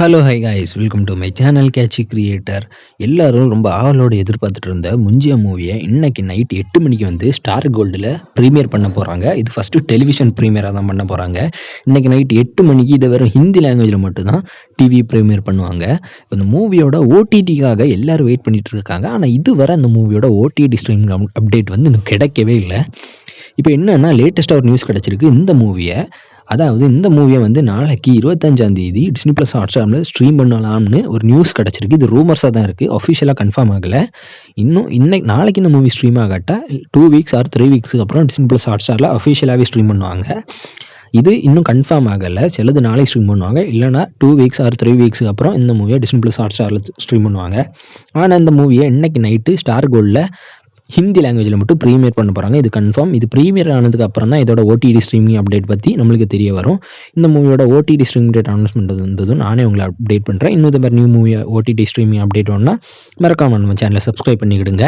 Hello hi guys welcome to my channel catchy creator. எல்லாரும் ரொம்ப ஆவலோடு எதிர்பார்த்துட்டு இருந்த முஞ்சிய மூவியை இன்னைக்கு நைட் 8 மணிக்கு வந்து ஸ்டார் கோல்டில் ப்ரீமியர் பண்ண போகிறாங்க. இது ஃபஸ்ட்டு டெலிவிஷன் ப்ரீமியராக தான் பண்ண போகிறாங்க. இன்றைக்கி நைட் 8 மணிக்கு இதை வெறும் ஹிந்தி லாங்குவேஜில் மட்டும்தான் டிவி ப்ரீமியர் பண்ணுவாங்க. இப்போ இந்த மூவியோட ஓடிடிக்காக எல்லோரும் வெயிட் பண்ணிகிட்டு இருக்காங்க. ஆனால் இதுவரை அந்த மூவியோட ஓடிடி ஸ்ட்ரீமிங் அப்டேட் வந்து இன்னும் கிடைக்கவே இல்லை. இப்போ என்னென்னா லேட்டஸ்ட்டாக ஒரு நியூஸ் கிடச்சிருக்கு. இந்த மூவியை வந்து நாளைக்கு 25ஆம் தேதி டிஸ்னி ப்ளஸ் ஹாட்ஸ்டாரில் ஸ்ட்ரீம் பண்ணலாம்னு ஒரு நியூஸ் கிடச்சிருக்கு. இது ரூமர்ஸாக தான் இருக்குது, அஃபிஷியலாக கன்ஃபார்ம் ஆகலை. நாளைக்கு இந்த மூவி ஸ்ட்ரீம் ஆகாட்டால் 2 வீக்ஸ் ஆர் 3 வீக்ஸுக்கு அப்புறம் டிஸ்னி ப்ளஸ் ஹாட்ஸ்டாரில் அஃபிஷியலாகவே ஸ்ட்ரீம் பண்ணுவாங்க. இது இன்னும் கன்ஃபார்ம் ஆகலை. சிலது நாளைக்கு ஸ்ட்ரீம் பண்ணுவாங்க, இல்லைனா 2 வீக்ஸ் ஆர் 3 வீக்ஸுக்கு அப்புறம் இந்த மூவியை டிஸ்னி ப்ளஸ் ஹாட்ஸ்டாரில் ஸ்ட்ரீம் பண்ணுவாங்க. ஆனால் இந்த மூவியை இன்னைக்கு நைட்டு ஸ்டார் கோல்டில் ஹிந்தி லாங்குவேஜில் மட்டும் ப்ரீமியர் பண்ண போகிறாங்க. இது கன்ஃபார்ம். இது ப்ரீமியர் ஆனதுக்கு அப்புறம் தான் இதோட ஓடிடி ஸ்ட்ரீமிங் அப்டேட் பற்றி நம்மளுக்கு தெரிய வரும். இந்த மூவியோட ஓடிடி ஸ்ட்ரீமிங் டேட் அனௌன்ஸ்மெண்ட் வந்ததும் நானே உங்களை அப்டேட் பண்ணுறேன். இன்னும் இந்த மாதிரி new movie OTT streaming update வேணும்னா மறக்காமல் நம்ம சேனலை சப்ஸ்கிரைப் பண்ணிக்கிடுங்க.